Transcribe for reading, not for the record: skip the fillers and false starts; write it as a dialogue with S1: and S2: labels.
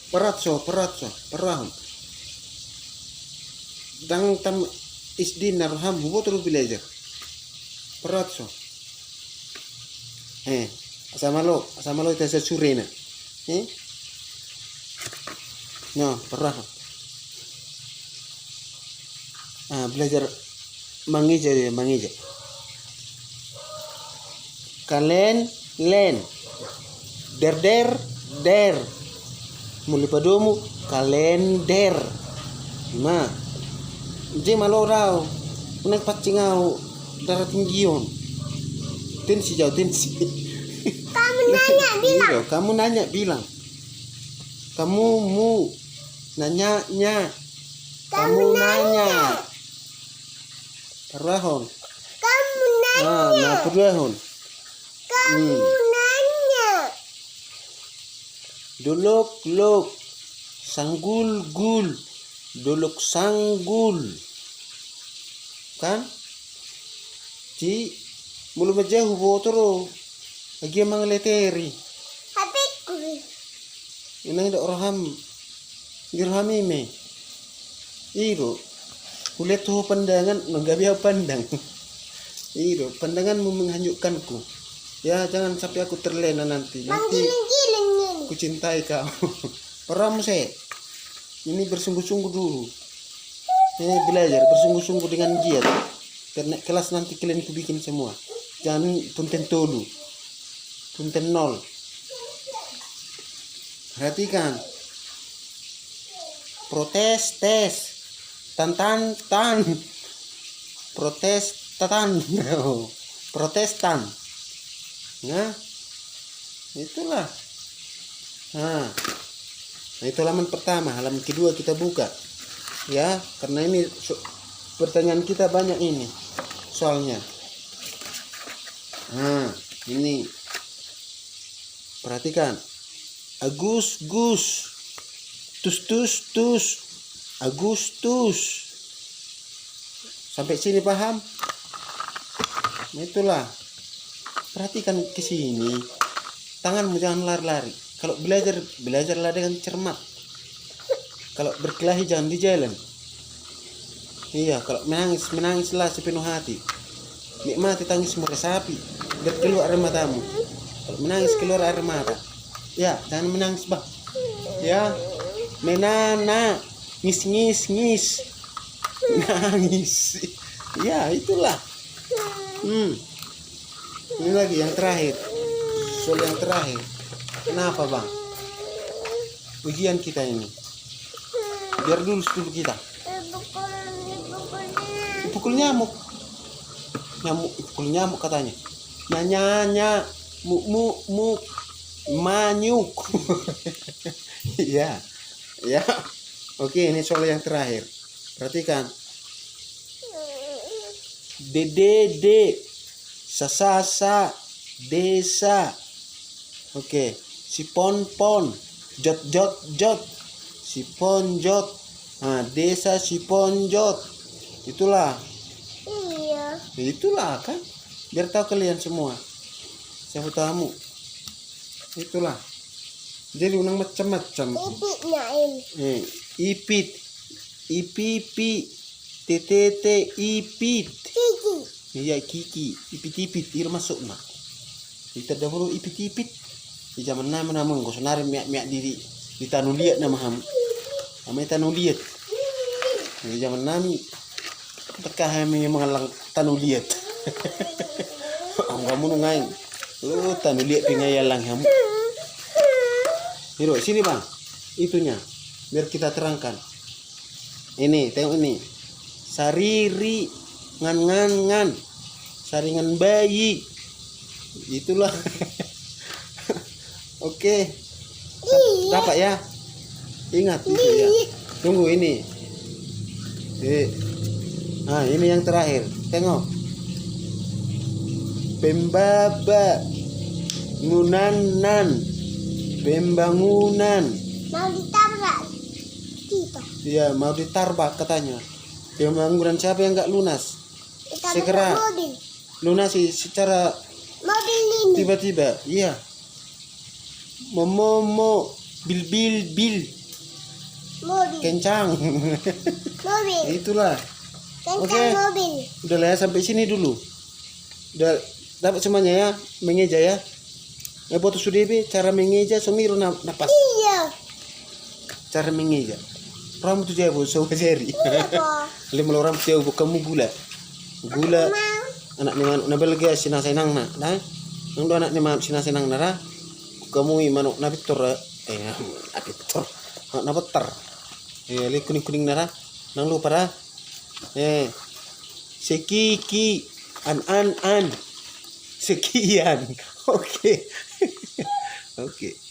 S1: Peratso, perahon. Dang tam isdi narham hubo terus belajar. Peratso. Asama lo itu saya surena. No, perahon. Belajar mangija dia, mangija. Kalen, len. Der. Muli padomu kalender. Ma. Je malorao. Unek pacingau darah tinggion. Tensi jauh tensi. Kamu nanya bilang. Kamu mu nanya. Kamu nanya. Perahon.
S2: Kamu nanya.
S1: Perahon.
S2: Kamu nanya.
S1: Dolok, sanggul, dolok sanggul. Kan? Ci, mulu majauh botoro. Lagi emang leteri.
S2: Habiku.
S1: Ini ada orham. Dirhami me. Iro. Kulihat tuh pandangan, nggak biar pandang. Iro, pandanganmu menghanyutkanku. Ya, jangan sampai aku terlena nanti. Nanti ku cintai kau. Orang saya. Ini bersungguh-sungguh dulu. Ini belajar bersungguh-sungguh dengan giat. Karena kelas nanti kalian ku bikin semua. Jangan punten tolu. Punten nol. Perhatikan. Protes, tes. Tan. Protestan. Nah, itulah. Nah, itu halaman pertama. Halaman kedua kita buka. Ya, karena ini pertanyaan kita banyak ini soalnya. Nah, ini perhatikan. Agus, tus, Agustus. Sampai sini paham? Nah, itulah. Perhatikan ke sini. Tanganmu jangan lari-lari. Kalau belajarlah dengan cermat. Kalau berkelahi jangan di jalan. Iya, kalau menangislah sepenuh hati. Nikmati tangismu resapi. Biar keluar air matamu. Kalau menangis keluar air mata. Ya, jangan menangis, bah. Ya, menana, ngis. Nangis. Ya, itulah. Ini lagi yang terakhir. Soal yang terakhir. Kenapa, Bang? Ujian kita ini. Biar dulu kita. Pukul nyamuk. Pukul nyamuk katanya. Nanya. Mu. Manyuk. Ya. Oke, ini soal yang terakhir. Perhatikan. Dede. Sasa, desa. Oke, si pon, jot, si ponjot. Nah, desa si ponjot. Itulah.
S2: Iya.
S1: Itulah kan. Biar tahu kalian semua. Siapa tamu. Itulah. Jadi unang macam-macam.
S2: Ipitnya ini.
S1: Ipit. Ipipi. TTT ipit.
S2: Kiki.
S1: Iya kiki, ipit-ipit, ir masuk mak. Kita dahulu ipit-ipit. Di zaman nama nggo sonare miak di tanu liat nama ham. Ame tanu liat. Di zaman nami tekah hami mengalang tanu liat. Kamu nungain. Tanu liat pingayalang ham. Hiro, sini Bang. Itunya. Biar kita terangkan. Ini, tengok ini. Sariri ngan saringan bayi itulah. Oke. Dapat ya, ingat itu ya. Tunggu ini. Ini yang terakhir, tengok. Pembaba ngunanan pembangunan
S2: Mau ditabrak kita.
S1: Iya, mau ditarbak katanya. Pembangunan siapa yang nggak lunas? Segera lunasi secara
S2: mobil ini.
S1: Tiba-tiba. Iya. Momo bil.
S2: Mobil.
S1: Kencang.
S2: Mobil.
S1: Itulah.
S2: Kencang
S1: Oke.
S2: mobil.
S1: Udah lah ya, sampai sini dulu. Udah dapat semuanya ya, mengeja ya. Foto sudah cara mengeja sumiru napas.
S2: Iya.
S1: Cara mengeja. Ramu tu jauh so jari.
S2: Iya po.
S1: Lima orang jauh kamu gula. Gula
S2: Mau.
S1: anak ni manuk na belga sinasenang na. Nah. Nang do anak ni manuk sinasenang na ra. Kamu manuk na bitor apitor. Na betar. Li kuning-kuning na ra. Nang lupa ra. Sekiki an. Sekian. Oke. Oke.